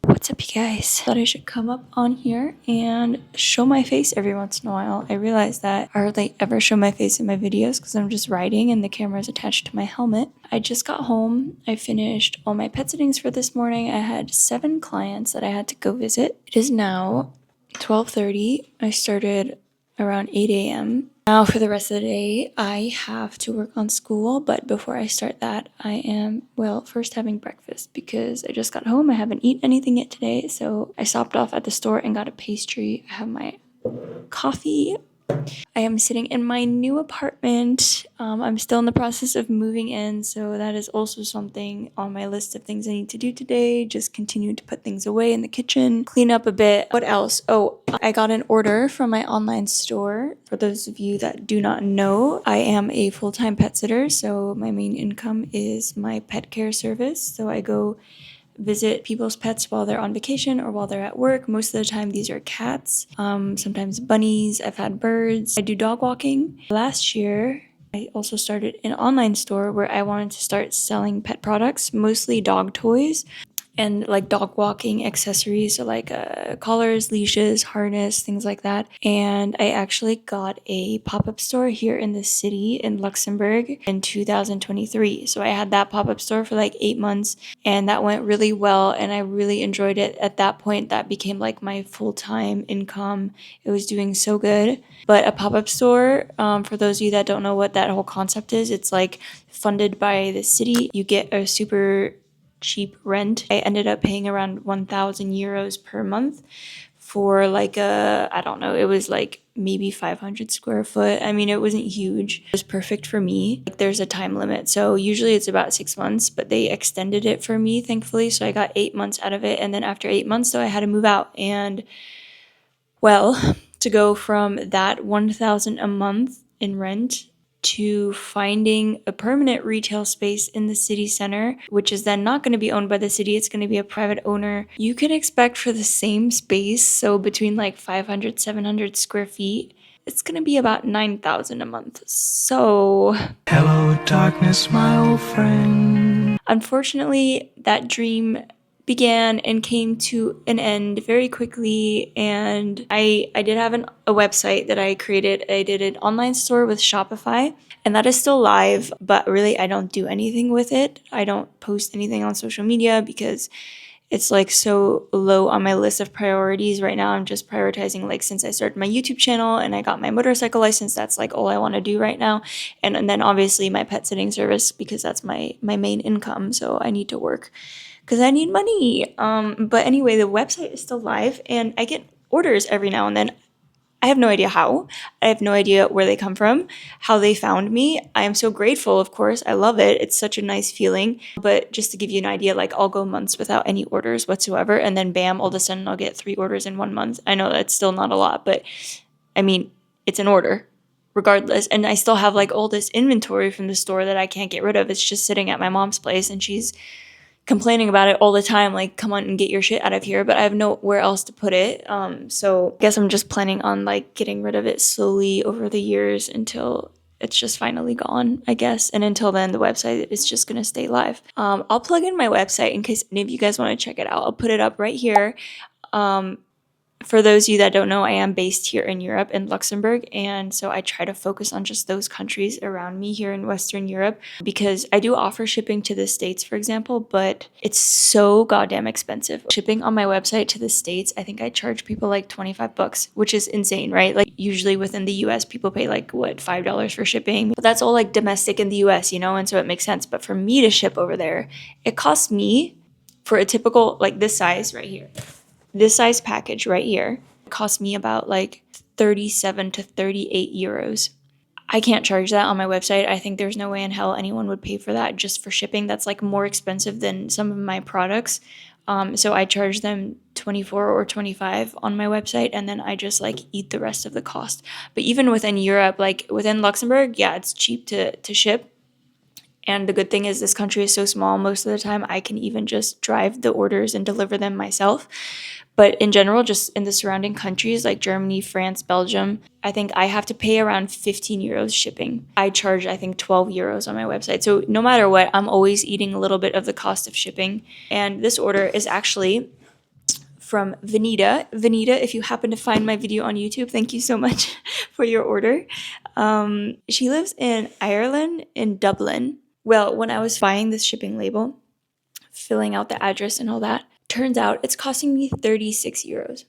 What's up, you guys? Thought I should come up on here and show my face every once in a while. I realized that I hardly ever show my face in my videos because I'm just riding and the camera is attached to my helmet. I just got home. I finished all my pet sittings for this morning. I had 7 clients that I had to go visit. It is now 12:30. I started around 8 a.m. Now for the rest of the day, I have to work on school, but before I start that, I am, well, first having breakfast because I just got home. I haven't eaten anything yet today, so I stopped off at the store and got a pastry. I have my coffee. I am sitting in my new apartment. I'm still in the process of moving in, so that is also something on my list of things I need to do today. Just continue to put things away in the kitchen, clean up a bit. What else? Oh, I got an order from my online store. For those of you that do not know, I am a full-time pet sitter, so my main income is my pet care service. So I go visit people's pets while they're on vacation or while they're at work. Most of the time, these are cats, sometimes bunnies. I've had birds. I do dog walking. Last year, I also started an online store where I wanted to start selling pet products, mostly dog toys and like dog walking accessories, so like collars, leashes, harness, things like that. And I actually got a pop-up store here in the city in Luxembourg in 2023. So I had that pop-up store for like 8 months and that went really well and I really enjoyed it. At that point, that became like my full-time income. It was doing so good. But a pop-up store, for those of you that don't know what that whole concept is, it's like funded by the city. You get a super cheap rent. I ended up paying around 1,000 euros per month for like I don't know, it was like maybe 500 square foot. I mean, it wasn't huge. It was perfect for me. Like, there's a time limit. So usually it's about 6 months, but they extended it for me, thankfully. So I got 8 months out of it. And then after 8 months, though, I had to move out. And well, to go from that 1,000 a month in rent to finding a permanent retail space in the city center, which is then not going to be owned by the city, it's going to be a private owner. You can expect for the same space, so between like 500, 700 square feet, it's going to be about 9,000 a month. So, hello darkness, my old friend. Unfortunately, that dream began and came to an end very quickly, and I did have a website that I created. I did an online store with Shopify, and that is still live, but really I don't do anything with it. I don't post anything on social media because it's like so low on my list of priorities right now. I'm just prioritizing, like, since I started my YouTube channel and I got my motorcycle license, that's like all I want to do right now. And then obviously my pet sitting service, because that's my main income, so I need to work because I need money. But anyway, the website is still live and I get orders every now and then. I have no idea how. I have no idea where they come from, how they found me. I am so grateful, of course. I love it. It's such a nice feeling. But just to give you an idea, like, I'll go months without any orders whatsoever. And then bam, all of a sudden I'll get 3 orders in 1 month. I know that's still not a lot, but I mean, it's an order regardless. And I still have like all this inventory from the store that I can't get rid of. It's just sitting at my mom's place and she's complaining about it all the time, like, come on and get your shit out of here, but I have nowhere else to put it. So I guess I'm just planning on like getting rid of it slowly over the years until it's just finally gone, I guess. And until then, the website is just gonna stay live. I'll plug in my website in case any of you guys want to check it out. I'll put it up right here. For those of you that don't know, I am based here in Europe, in Luxembourg, and so I try to focus on just those countries around me here in Western Europe, because I do offer shipping to the States, for example, but it's so goddamn expensive. Shipping on my website to the States, I think I charge people like $25, which is insane, right? Like, usually within the US, people pay like, what, $5 for shipping? But that's all like domestic in the US, you know, and so it makes sense. But for me to ship over there, it costs me, for a typical, like this size right here, this size package right here, cost me about like 37 to 38 euros. I can't charge that on my website. I think there's no way in hell anyone would pay for that just for shipping. That's like more expensive than some of my products. So I charge them 24 or 25 on my website, and then I just like eat the rest of the cost. But even within Europe, like within Luxembourg, yeah, it's cheap to ship. And the good thing is this country is so small, most of the time I can even just drive the orders and deliver them myself. But in general, just in the surrounding countries like Germany, France, Belgium, I think I have to pay around 15 euros shipping. I charge, I think, 12 euros on my website. So no matter what, I'm always eating a little bit of the cost of shipping. And this order is actually from Vanita. Vanita, if you happen to find my video on YouTube, thank you so much for your order. She lives in Ireland, in Dublin. Well, when I was buying this shipping label, filling out the address and all that, turns out it's costing me 36 euros.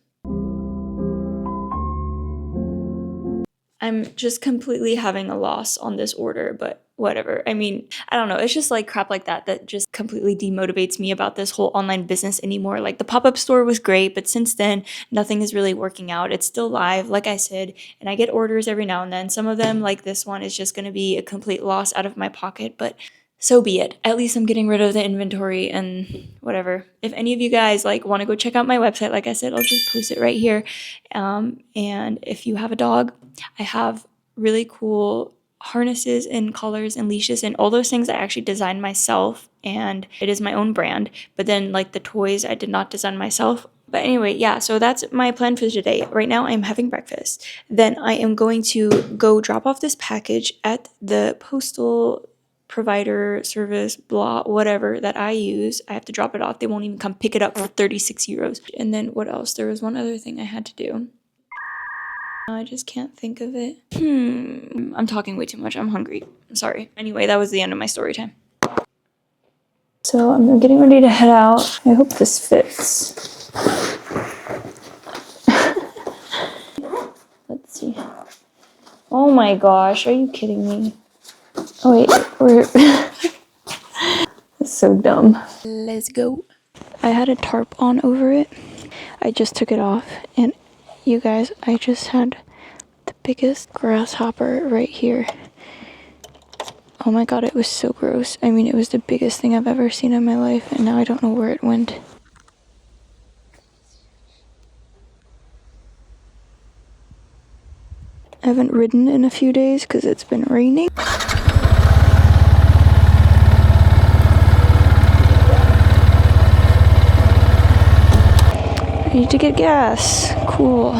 I'm just completely having a loss on this order, but whatever. I mean, I don't know. It's just like crap like that just completely demotivates me about this whole online business anymore. Like the pop-up store was great, but since then, nothing is really working out. It's still live, like I said, and I get orders every now and then. Some of them, like this one, is just going to be a complete loss out of my pocket, but so be it. At least I'm getting rid of the inventory and whatever. If any of you guys like want to go check out my website, like I said, I'll just post it right here. And if you have a dog, I have really cool harnesses and collars and leashes and all those things I actually designed myself, and it is my own brand. But then like the toys I did not design myself. But anyway, yeah, so that's my plan for today. Right now I'm having breakfast. Then I am going to go drop off this package at the postal provider service, blah, whatever that I use. I have to drop it off. They won't even come pick it up for 36 euros. And then what else? There was one other thing I had to do. I just can't think of it. I'm talking way too much. I'm hungry. I'm sorry. Anyway, that was the end of my story time. So I'm getting ready to head out. I hope this fits. Let's see. Oh my gosh, are you kidding me? Oh wait, That's so dumb. Let's go. I had a tarp on over it. I just took it off, and you guys, I just had the biggest grasshopper right here. Oh my god, it was so gross. I mean, it was the biggest thing I've ever seen in my life, and now I don't know where it went. I haven't ridden in a few days because it's been raining. I need to get gas. Cool.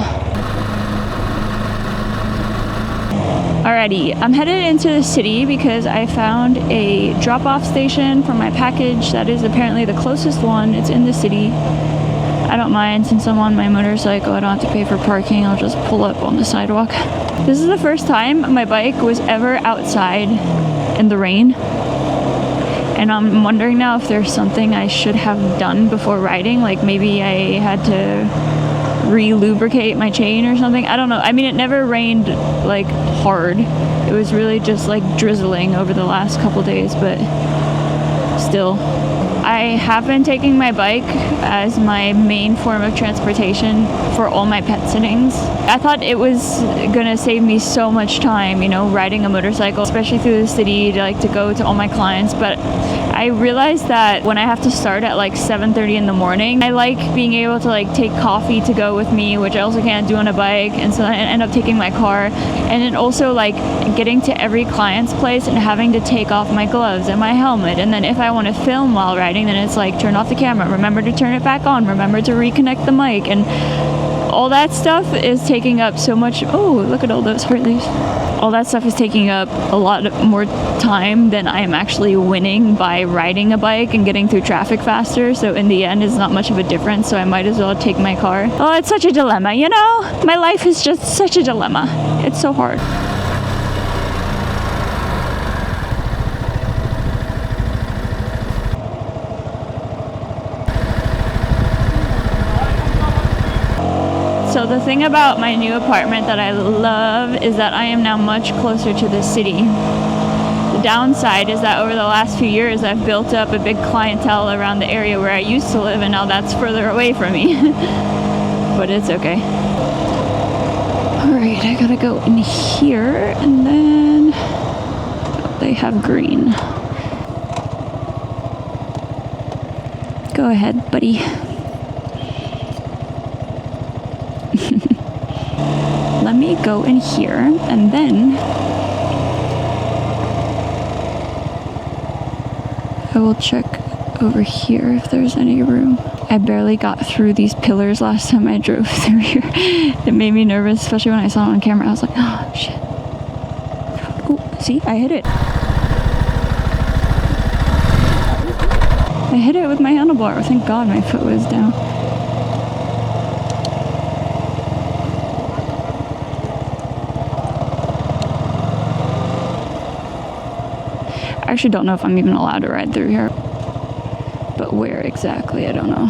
Alrighty, I'm headed into the city because I found a drop-off station for my package that is apparently the closest one. It's in the city. I don't mind, since I'm on my motorcycle, I don't have to pay for parking. I'll just pull up on the sidewalk. This is the first time my bike was ever outside in the rain. And I'm wondering now if there's something I should have done before riding. Like maybe I had to re-lubricate my chain or something. I don't know. I mean, it never rained like hard. It was really just like drizzling over the last couple days, but still. I have been taking my bike as my main form of transportation for all my pet sittings. I thought it was gonna save me so much time, you know, riding a motorcycle, especially through the city to go to all my clients, but I realized that when I have to start at like 7:30 in the morning, I like being able to like take coffee to go with me, which I also can't do on a bike, and so I end up taking my car. And then also like getting to every client's place and having to take off my gloves and my helmet, and then if I want to film while riding, then it's like turn off the camera, remember to turn it back on, remember to reconnect the mic, and all that stuff is taking up so much. Oh, look at all those heart leaves. All that stuff is taking up a lot more time than I am actually winning by riding a bike and getting through traffic faster. So in the end, it's not much of a difference. So I might as well take my car. Oh, it's such a dilemma, you know? My life is just such a dilemma. It's so hard. So the thing about my new apartment that I love is that I am now much closer to the city. The downside is that over the last few years I've built up a big clientele around the area where I used to live, and now that's further away from me. But it's okay. Alright, I gotta go in here, and then they have green. Go ahead, buddy. Let me go in here, and then I will check over here if there's any room. I barely got through these pillars last time I drove through here. It made me nervous, especially when I saw it on camera. I was like, oh shit. Oh, see, I hit it. I hit it with my handlebar. Thank God my foot was down. I actually don't know if I'm even allowed to ride through here. But where exactly, I don't know.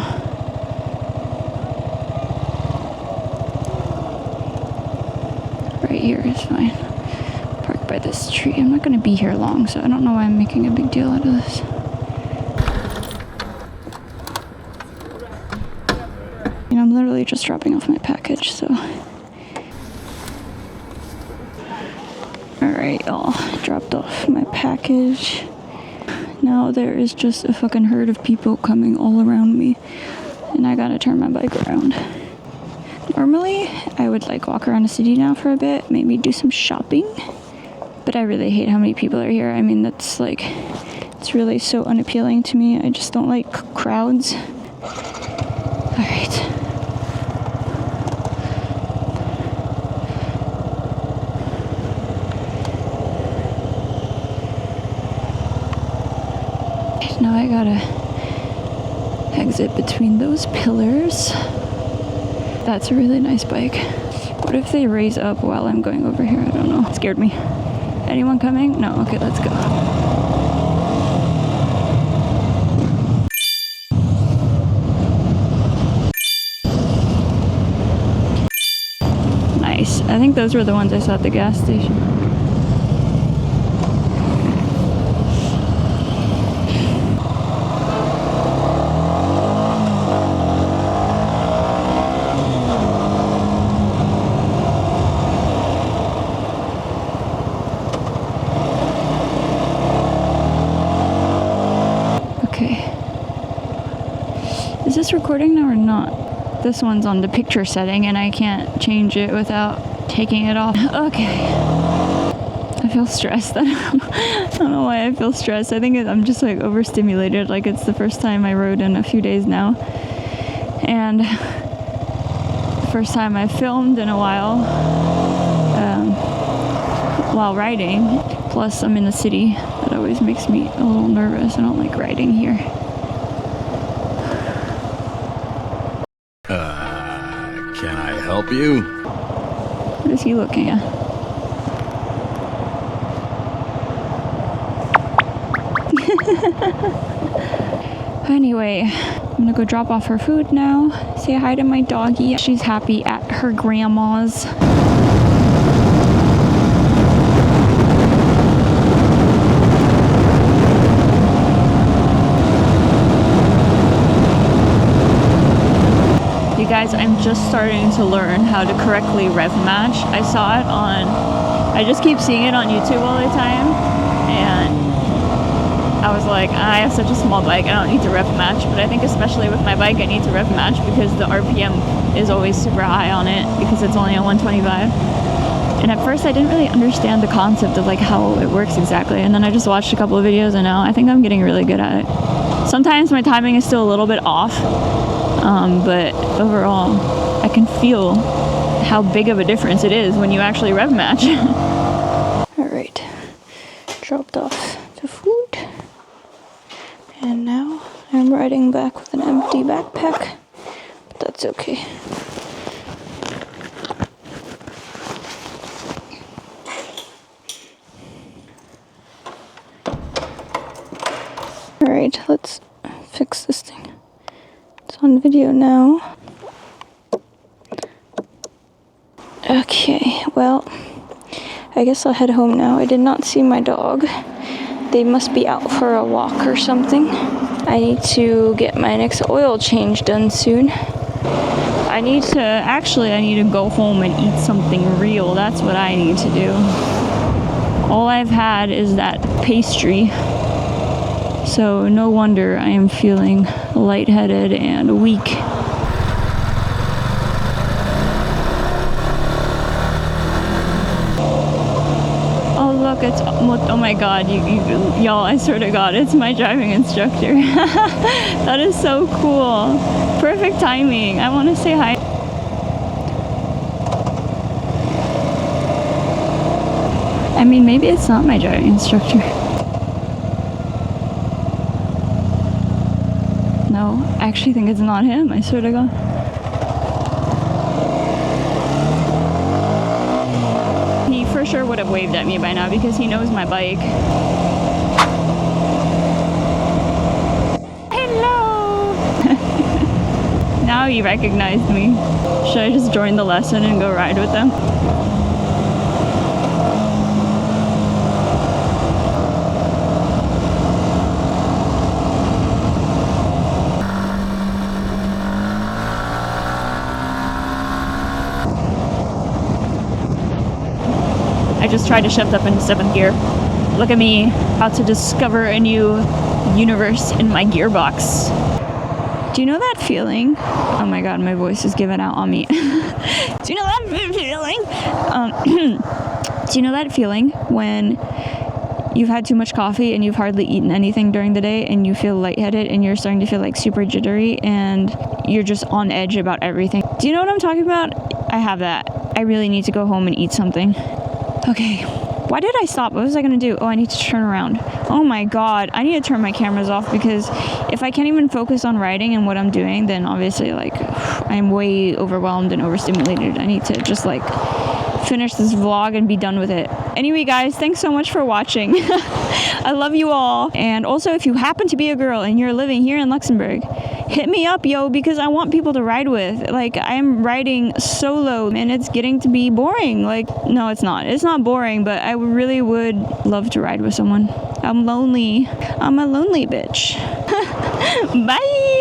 Right here is fine. Park by this tree. I'm not going to be here long, so I don't know why I'm making a big deal out of this. You know, I'm literally just dropping off my package, so. Alright, y'all. Dropped off my package. Now there is just a fucking herd of people coming all around me, and I gotta turn my bike around. Normally, I would like walk around the city now for a bit, maybe do some shopping, but I really hate how many people are here. I mean, that's like, it's really so unappealing to me. I just don't like crowds. Alright. Now I gotta exit between those pillars. That's a really nice bike. What if they raise up while I'm going over here? I don't know. It scared me. Anyone coming? No? Okay, let's go. Nice. I think those were the ones I saw at the gas station. Is this recording now or not? This one's on the picture setting and I can't change it without taking it off. Okay. I feel stressed. I don't know why I feel stressed. I think I'm just like overstimulated. Like it's the first time I rode in a few days now. And the first time I filmed in a while riding. Plus I'm in the city. That always makes me a little nervous. I don't like riding here. Can I help you? What is he looking at? Anyway, I'm gonna go drop off her food now. Say hi to my doggie. She's happy at her grandma's. Guys, I'm just starting to learn how to correctly rev match. I saw it I just keep seeing it on YouTube all the time, and I was like, I have such a small bike, I don't need to rev match, but I think especially with my bike I need to rev match because the RPM is always super high on it because it's only a 125. And at first I didn't really understand the concept of like how it works exactly, and then I just watched a couple of videos and now I think I'm getting really good at it. Sometimes my timing is still a little bit off, but overall, I can feel how big of a difference it is when you actually rev match. Alright, dropped off the food, and now I'm riding back with an empty backpack, but that's okay. Alright, let's fix this thing. It's on video now. Okay, well, I guess I'll head home now. I did not see my dog. They must be out for a walk or something. I need to get my next oil change done soon. I need to go home and eat something real. That's what I need to do. All I've had is that pastry. So no wonder I am feeling lightheaded and weak. Oh look, it's oh my god, y'all, I swear to god, it's my driving instructor. That is so cool. Perfect timing. I want to say hi. I mean, maybe it's not my driving instructor. No, I actually think it's not him, I swear to god. He for sure would have waved at me by now because he knows my bike. Now you recognized me. Should I just join the lesson and go ride with them? I just tried to shift up into 7th gear. Look at me, about to discover a new universe in my gearbox. Do you know that feeling? Oh my god, my voice is giving out on me. Do you know that feeling? Do you know that feeling when you've had too much coffee and you've hardly eaten anything during the day and you feel lightheaded and you're starting to feel like super jittery and you're just on edge about everything? Do you know what I'm talking about? I have that. I really need to go home and eat something. Okay, why did I stop? What was I gonna do? Oh, I need to turn around. Oh my god, I need to turn my cameras off because if I can't even focus on writing and what I'm doing, then obviously like I'm way overwhelmed and overstimulated. I need to just like finish this vlog and be done with it. Anyway guys, thanks so much for watching. I love you all. And also, if you happen to be a girl and you're living here in Luxembourg, hit me up, yo, because I want people to ride with. Like, I'm riding solo and it's getting to be boring. Like, no, it's not. It's not boring, but I really would love to ride with someone. I'm lonely. I'm a lonely bitch. Bye.